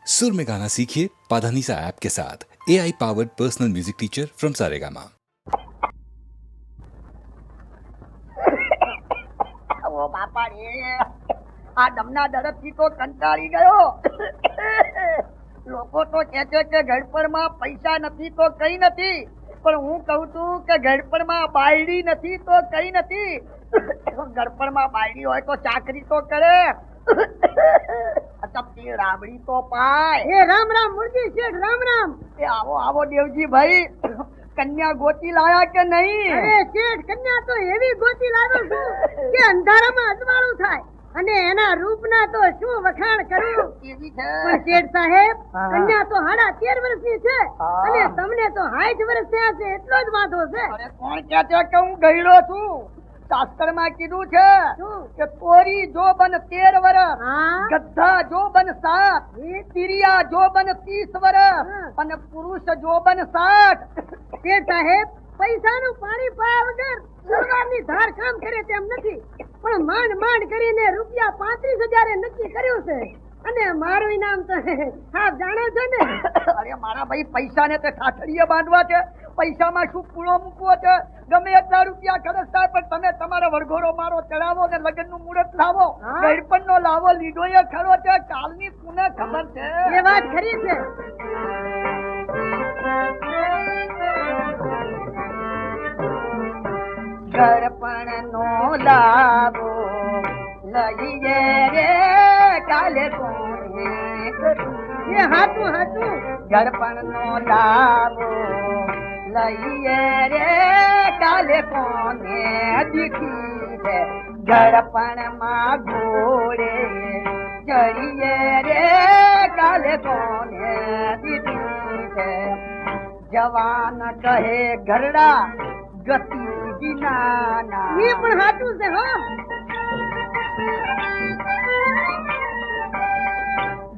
सुर में गाना सीखिए पाधानीसा ऐप के साथ AI powered personal music teacher from Saregama. ઓ બાપા રે આ દમના દરદથી તો કંટાળી ગયો. લોકો તો કહે છે કે ગળપણમાં પૈસા નથી તો કઈ નથી, પણ હું કહું છું કે ગળપણમાં બાયડી નથી તો કઈ નથી. ગળપણમાં બાયડી હોય તો ચાકરી તો કરે, ચપટી રાબડી તો પાય. એ રામ રામ મુરજી શેઠ, રામ રામ. એ આવો આવો દેવજી ભાઈ, કન્યા ગોતી લાયા કે નહીં? અરે શેઠ, કન્યા તો એવી ગોતી લાવ્યો છું કે અંધારામાં અજવાળું થાય, અને એના રૂપના તો શું વખાણ કરું. કેવી છે? પણ શેઠ સાહેબ, હા. કન્યા તો 13.5 વર્ષની છે, હા. અને તમને તો 60 વર્ષ થયા છે એટલો જ વાંધો છે. અરે કોણ કહે છે કે હું ગયડો છું? શાસ્ત્રમાં કીધું છે શું? કે તોરી જો બન 13 વર્ષ, હા. ગધા જો બન 7, તિરિયા જો બન 30 વર્ષ, હા. અને પુરુષ જો બન 60. શેઠ સાહેબ, પૈસાનું પાણી પાયા વગર તલવારની ધાર કામ કરે તેમ નથી, પણ માંડ માંડ કરીને રૂપિયા 35,000 નક્કી કર્યું છે, અને મારું ઇનામ તો આપ જાણો છો ને. અરે મારા ભાઈ, પૈસા ને તે ઠાઠડીએ બાંધવા છે, પૈસામાં શું પૂળો મૂકવો છે? ગમે એટલા રૂપિયા ખર્ચ થાય, પણ તમે તમારો વરઘોડો મારો ચડાવો ને લગ્નનું મુહૂર્ત લાવો, હા. ગળપણનો લાવો, લીડોએ ખરો છે, કાલની પુને ખબર છે. એ વાત ખરી છે. ગળપણનો લાવો લઈએ રે કાલે કોને કરું? એ હાચું હાચું. ગળપણનો લાવો લઈએ રે કાલે કોને દીઠી છે? ગળપણમાં ઘોડે ચડીએ રે કાલે કોને દીઠી છે? જવાન કહે ઘરડા ગતિ વિનાના. એ પણ હાચું છે હો.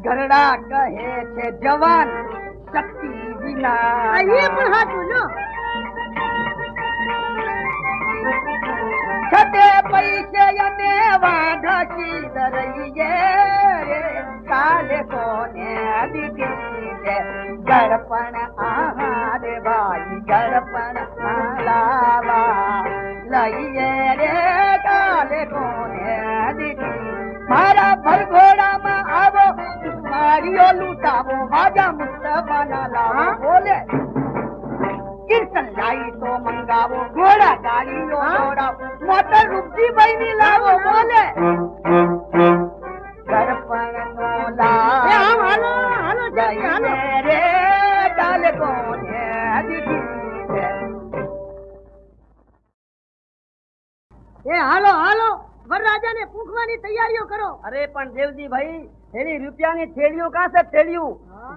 ઘરડા કહે છે જવાન શક્તિ આ વિના. એ પણ હાચું લો. છતે પૈસે અને વાઢી દરઈએ રે કાલે કોને દીધી છે? ગળપણ આહાર ભાઈ, ગળપણ લાવા લઈએ રે કાલે કોને દીધી? મારા ભરઘોડામાં આવો, મારીઓ લૂંટાવો, માજા મુસ્તફાના લાવો. બોલે કીર્તન લાઈ તો મંગાવો, ઘોડા ગાડીઓ દોડાવો, મોટર રૂપજીભાઈ ની લાવો. બોલે ગળપણનો એ લાવો આમ હાલો હાલો જલ્દી હાલો. લઈએ રે કાલે કોને દીધી છે? એ હાલો હાલો, વરરાજાને પૂંખવાની તૈયારીઓ કરો. અરે પણ દેવજી ભાઈ, એની રૂપિયાની થેલીઓ કાં છે? થેલીઓ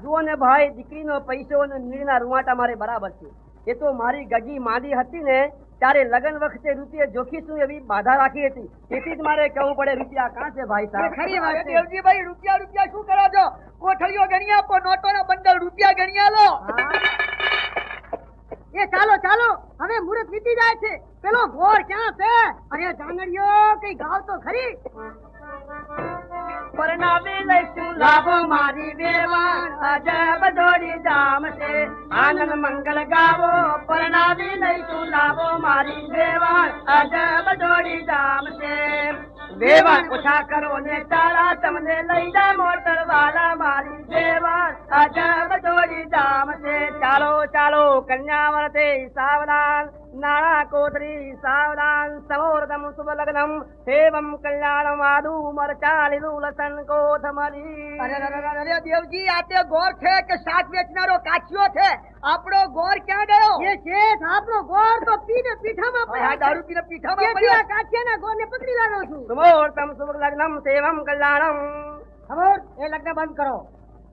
જુઓ ને ભાઈ, દીકરીનો પૈસો અને નીરના રૂવાટા મારે બરાબર છે. એ તો મારી ગગી માંદી હતી ને ત્યારે લગ્ન વખતે રૂપિયા જોખીશું એવી બાધા રાખી હતી, તેથી જ મારે કહેવું પડે રૂપિયા કાં છે ભાઈ એ સાહેબ. ખરી વાત છે. દેવજીભાઈ, રૂપિયા રૂપિયા શું કરો છો? કોઠડીઓ ગણી આપો, નોટોના બંડલ રૂપિયા ગણી આલો. એ ચાલો ચાલો, હવે મુહૂર્ત વીતી જાય છે. પેલો ઘોર ક્યાં છે? અરે જાનડીયો, કઈ ગાવ તો ખરી. પરણાવી લઈશું લાભો મારી વેવાણ, અજબ જોડી જામ છે, આનંદ મંગલ ગાવો. પરણાવી લઈશું લાભો મારી વેવાણ, અજબ જોડી જામ છે. વેવાણ ઓછા કરો ને ચાલા, તમને લઈ જા મોટર વાલા મારી વેવાણ, અજબ જોડી જામ છે. ચાલો ચાલો કન્યા વર્તે સાવધાન, નાણા કોતરી સાવધાન, સમોર્ધમ શુભ લગ્નમ એવમ કલ્યાણમ આદુ મરચાલીનું લસણ કોથમરી. અરે દેવજી, આ તે ગોર છે કે શાક વેચનારો કાચિયો છે? આપણો ગોર ક્યાં ગયો? એ શેઠ, આપણો ઘોર તો પીને પીઠામાં આ પડ્યો. દારૂ પીને પીઠામાં તેથી પડ્યો. આ કાઠિયાના ઘોરને પકડી લાવ્યો છું. સમોર્ધમ શુભ લગ્નમ સેવમ કલ્યાણમ. ખબર, એ લગ્ન બંધ કરો.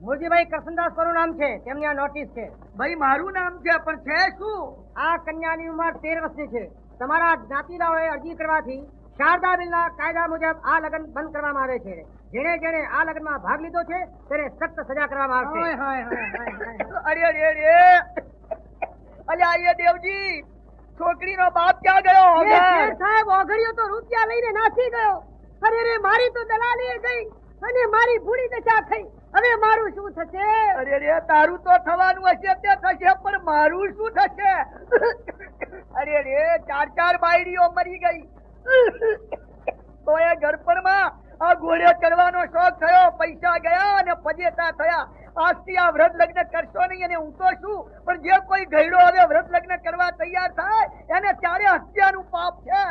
મુરજીભાઈ કરસનદાસ પરનું નામ છે, તેમની આ નોટિસ છે. ભાઈ મારું નામ છે, પણ છે શું? આ કન્યાની ઉંમર 13 વર્ષની છે. તમારા જ્ઞાતિદાઓએ અરજી કરવાથી શારદા બિલના કાયદા મુજબ આ લગ્ન બંધ કરવામાં આવે છે. જેણે જેણે આ લગ્નમાં ભાગ લીધો છે તેને સખ્ત સજા કરવામાં આવશે. અરે અલ્યા દેવજી, છોકરીનો બાપ ક્યાં ગયો? એ શેઠ સાહેબ, ઓઘડિયો તો રૂપિયા લઈને નાસી ગયો. અરે રે, મારી તો દલાલી ગઈ અને મારી ભૂડી દશા થઈ. હવે મારું શું થશે? અરે રે તારું તો થવાનું હશે તે થશે પણ મારું શું થશે? અરે રે 4 બાયડીઓ મરી ગઈ તો એ ગડપણમાં આ ઘોડે કરવાનો શોખ થયો, પૈસા ગયા અને પજેતા થયા. આજથી આ વ્રત લગ્ન કરશો નહીં અને હું તો શું પણ જે કોઈ ગયડો હવે વ્રત લગ્ન કરવા તૈયાર થાય એને ત્યારે હત્યાનું પાપ છે.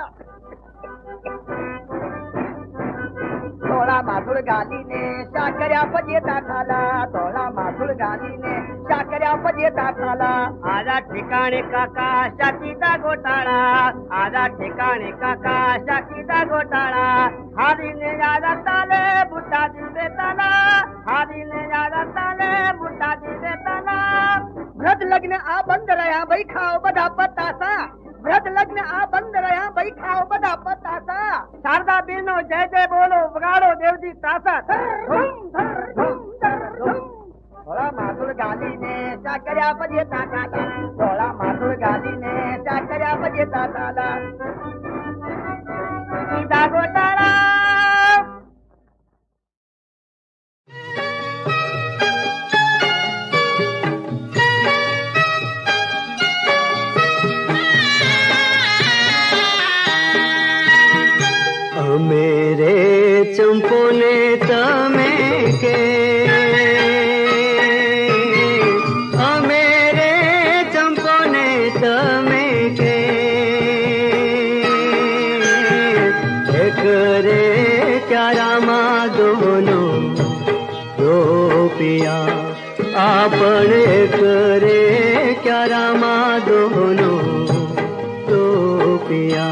ધોળા માધુર ગાલીને સાકર્યા પજેતા થાલા, ધોળા માધુર ગાલીને સાકર્યા પજેતા થાલા. આજા ઠેકાણે કાકા શાકીતા ગોટાળા, આજા ઠેકાણે કાકા શાકીતા ગોટાળા. હારીને યાદ તાલે બુટાજી બેતાલા, હારીને યાદ તાલે બુટાજી બેતાલા. વ્રત લગ્ન આ બંધ રહ્યા ભાઈ ખાઓ બધા પતાસા, વ્રત લગ્ન આ બંધ રહ્યા ભાઈ ખાઓ બધા પતાસા. શારદા બેન નો જય જય બોલો, વગાડો દેવજી તાસા. ધોળા માધુર ગાલીને સાકર્યા પજેતા થાલા, ધોળા માધુર ગાલીને સાકર્યા પજેતા થાલા. સીધા ગોટાળા. मेरे चंपो ने तमे के मेरे चंपो ने तमे के एक रे क्यारा दोनों रोपिया आपण एक रे क्यारा दोनों रोपिया.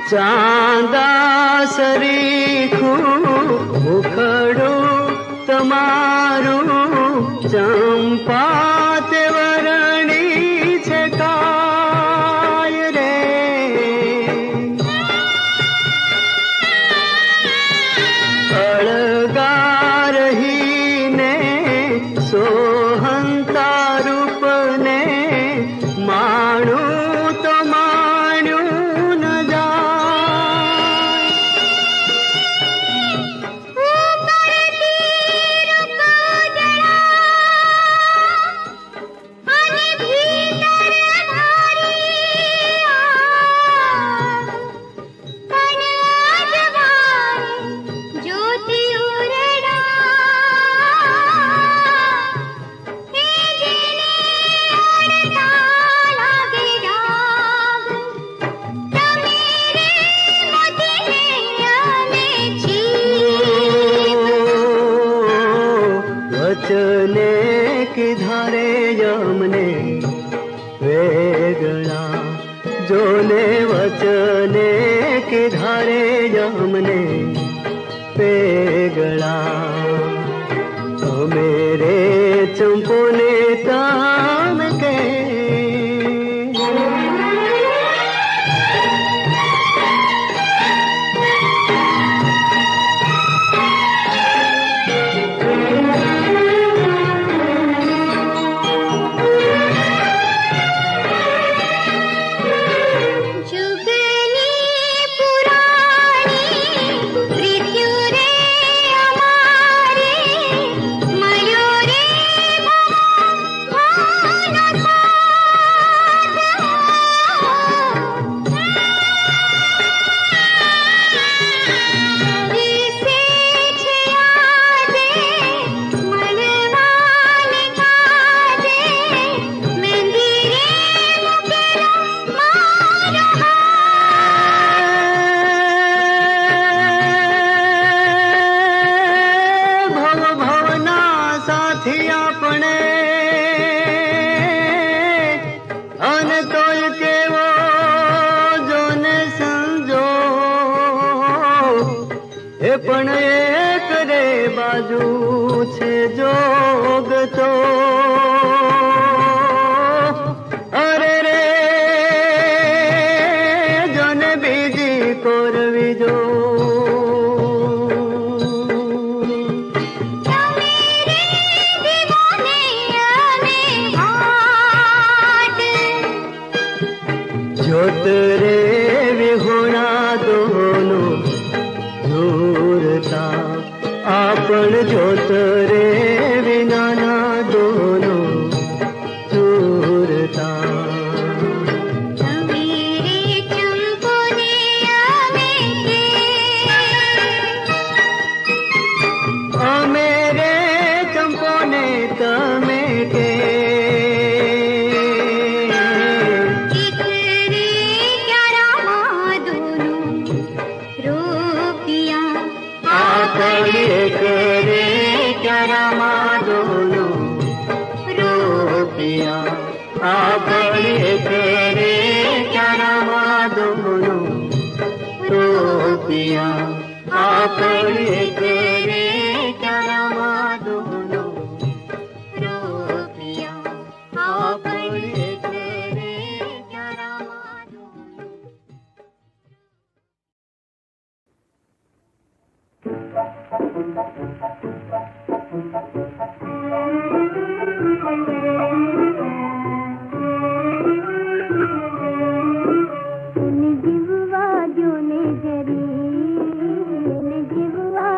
ચાંદા સરીખું મુખડું તમારું ચંપા તે વરણી છે કાય રે. અળગા રહીને સોહંતા રૂપને માણું તો માણ્યું ન વચને કિધારે યમને વેગળા, જોને વચને કિધારે યમને વેગળા. મેરે ચંપોને તામ કે મયુરે નથી આપણે અને તોય કેવો જોને સમજો એ પણ એક રે બાજુ છે જોગ તો અરે રે જોને બીજી કોરવી જો જોત રે વિહોણા દોનો દૂરતા આપણ જોત રે વિનાના દોનો દૂરતા અમે રે ચંપોને તમે કે કરે ક્યારામાં દોનો રૂપિયા આપણે કરે ક્યારામાં દોનો રૂપિયા આપણે કરે ક્યારામાં દોનો રૂપિયા આપણે કરે ક્યારામાં દોનો જીવવા જો ને જરી જીવવા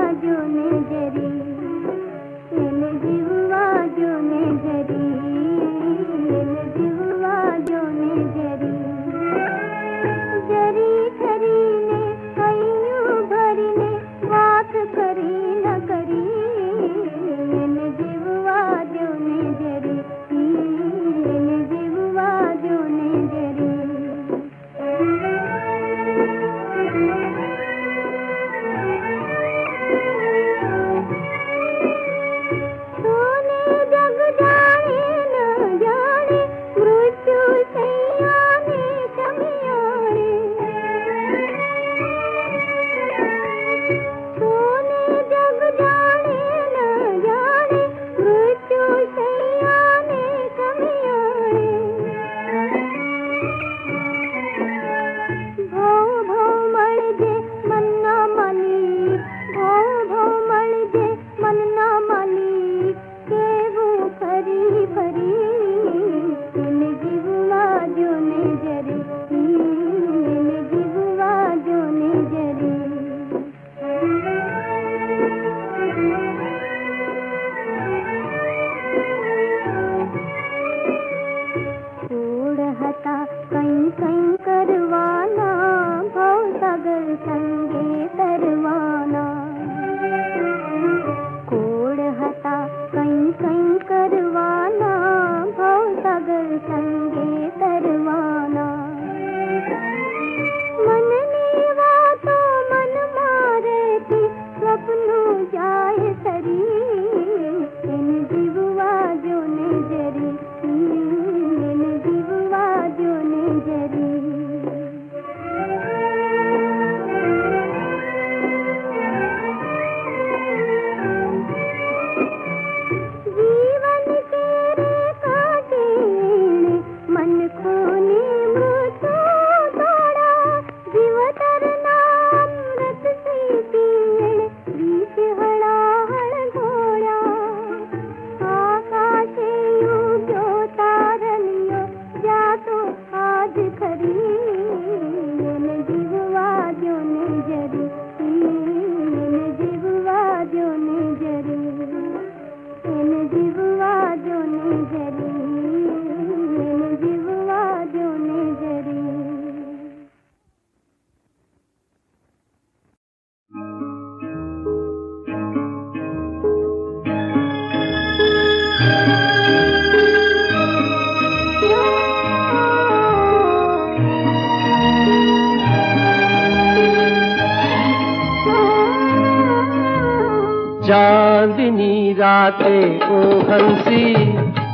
चांदनी राते ओ हंसी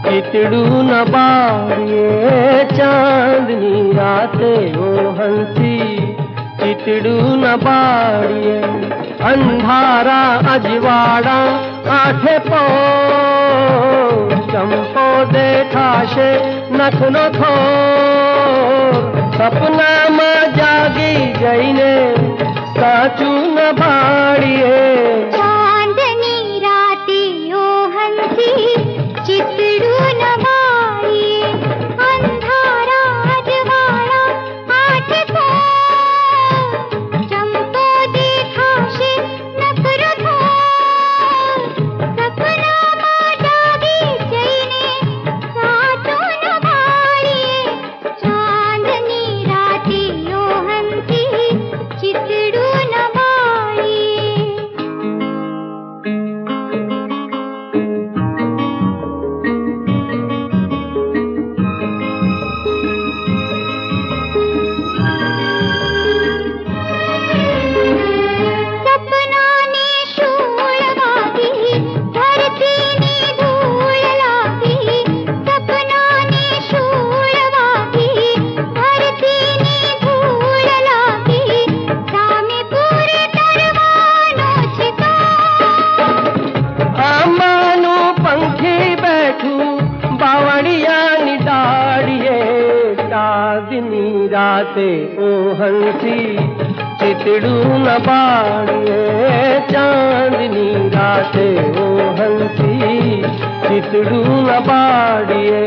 चितड़ू न बाड़िए चांदनी राते ओ हंसी चितड़ू न बाड़िए अंधारा अजवाड़ा आठे पो चंपो देखा शे नखनो थो सपना में जागी जईने साचू न भाड़िए चांदनी राती ओ हंसी चितड़ू न बाड़िए अंधारा अजवाड़ा आठ को चंपो देखा शे नखरो थो सपना में जागी जईने साचू न भाड़िए चांदनी राती ओ हंसी चितड़ू न बाड़िए सपना ने शूल वागी धरती ने धूल लागी सपना ने शूल वागी धरती ने धूल लागी सामे पूरे तरवानो छिका आमानु पंखी बैठू बावड़िया निडाड़िए चांदनी राते ओ हंसी चितड़ू न बाड़िए चांदनी राते ओ हंसी चितड़ू न बाड़िए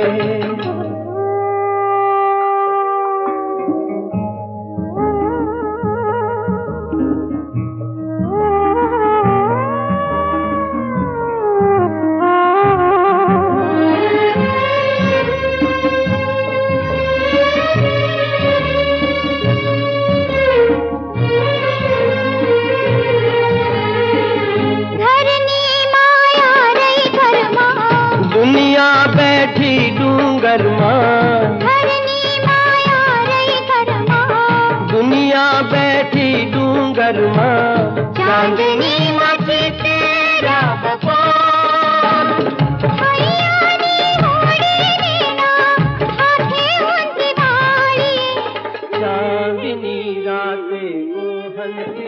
घरनी माया रही घरमा दुनिया बैठी डूंगर मां घरनी माया रही घरमा दुनिया बैठी डूंगर मां चांदनी मची तेरा बपोर हरियाणी होड़ी देना हाथे उनकी बाड़िए चांदनी राते ओ हंसी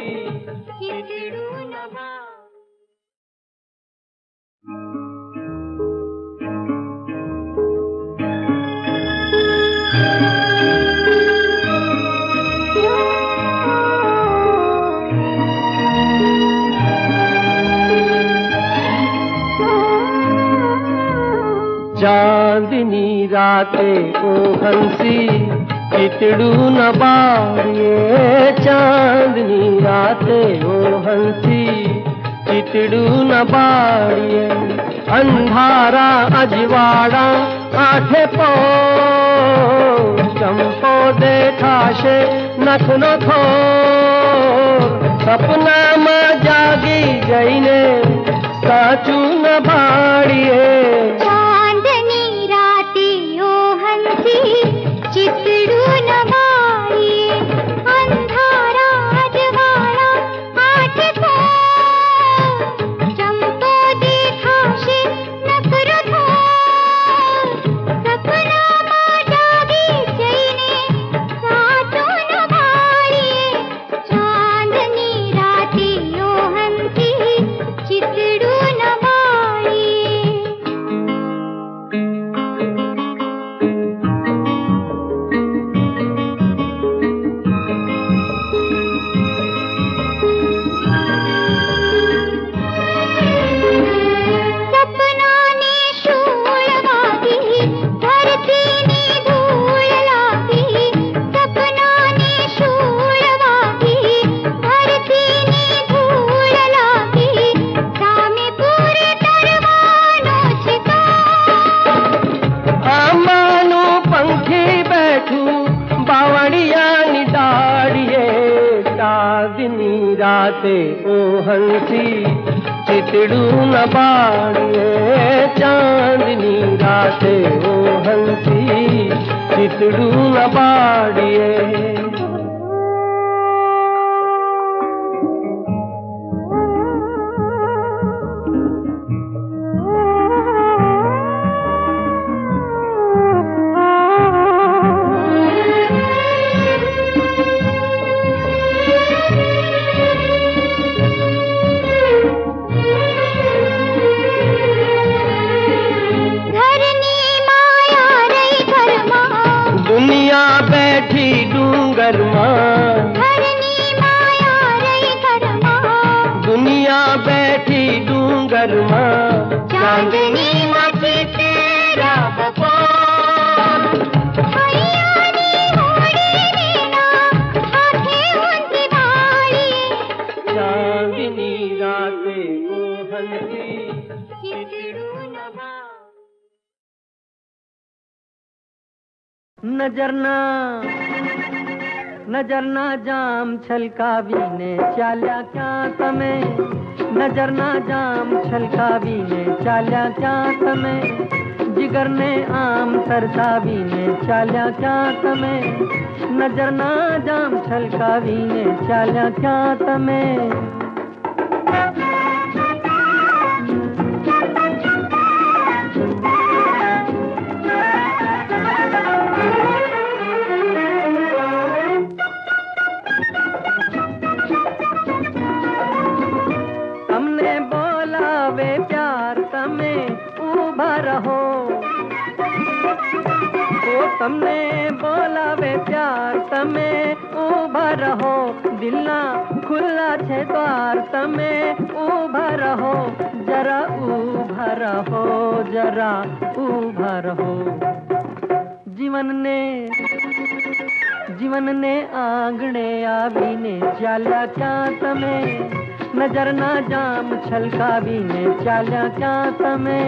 चितड़ू न बाड़िए चांदनी राते ओ हंसी चितड़ू न बाड़िए चांदनी राते ओ हंसी चितड़ू न बाड़िए अंधारा अजवाड़ा आठे पो चंपो देखा शे नखनो थो सपना में जागी जईने साचू न भाड़िए चांदनी राती ओ हंसी चितड़ू न बाड़िए अंधारा अजवाड़ा आठ को चंपो देखा शे नखरो थो सपना में जागी जईने साचू न भाड़िए चांदनी राती ओ हंसी चितड़ू न बाड़िए सपना ने शूल वागी धरती ने धूल लागी सपना ने शूल वागी धरती ने धूल लागी सामे पूरे तरवानो छिका आमानु पंखी बैठू बावड़िया निडाड़िए चांदनी राते ओ हंसी चितड़ू न बाड़िए चांदनी राते ओ हंसी चितड़ू न बाड़िए माझी तेरा बपोर हरियाणी होडी नेना हाथे उंची वाळी चांदनी राते मोहनती चितड़ू नभा नजरना जाम छलकावीने चाल्या क्या तमे नजरना जाम छलकावीने चाल्या क्या तमे जिगरने आम तरसावीने चाल्या क्या तमे नजरना जाम छलकावीने चाल्या क्या तमे તમને બોલાવે પ્યાર તમે ઊભા રહો દિલના ખુલ્લા છે દ્વાર તમે ઊભા રહો જરા ઊભા રહો જરા ઊભા રહો જીવનને આંગણે આવીને ચાલ્યા ક્યાં તમે નજરના જામ છલકાવીને ચાલ્યા ક્યાં તમે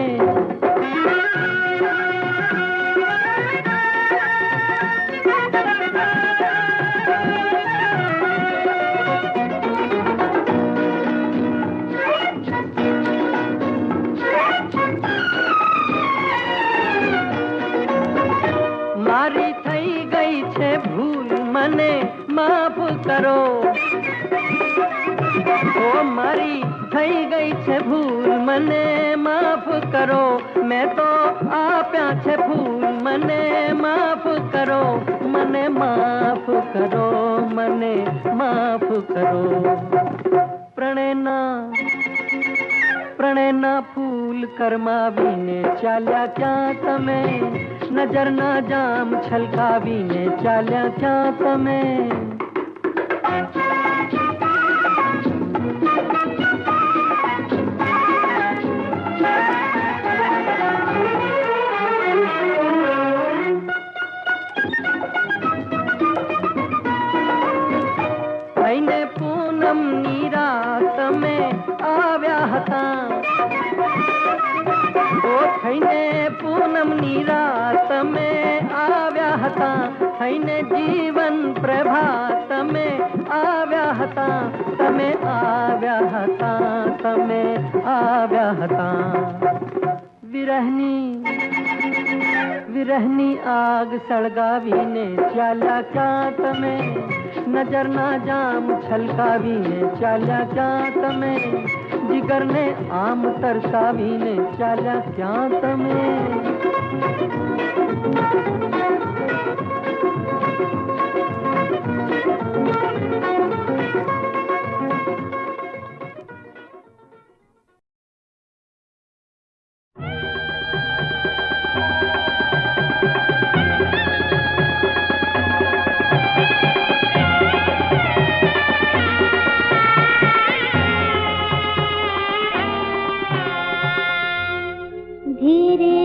મારી થઈ ગઈ છે ભૂલ મને માફ કરો ઓ મારી થઈ ગઈ છે ભૂલ મને માફ કરો મેં તો આપ્યા છે ફૂલ મને માફ કરો મને માફ કરો મને માફ કરો પ્રણયના ફૂલ કરમાવીને ચાલ્યા ક્યાં તમે નજરના જામ છલકાવીને ચાલ્યા ક્યાં તમે થઈને પૂનમની રાત તમે આવ્યા હતા થઈને પૂનમની રાત તમે આવ્યા હતા થઈને જીવન પ્રભા તમે આવ્યા હતા તમે આવ્યા હતા તમે આવ્યા હતા વિરહની આગ સળગાવીને ચાલ્યા ક્યાં તમે નજરના જામ છલકાવીને ચાલ્યા ક્યાં તમે जिगरने आम तरसावीने चाल्या क्યાં તમે धीरे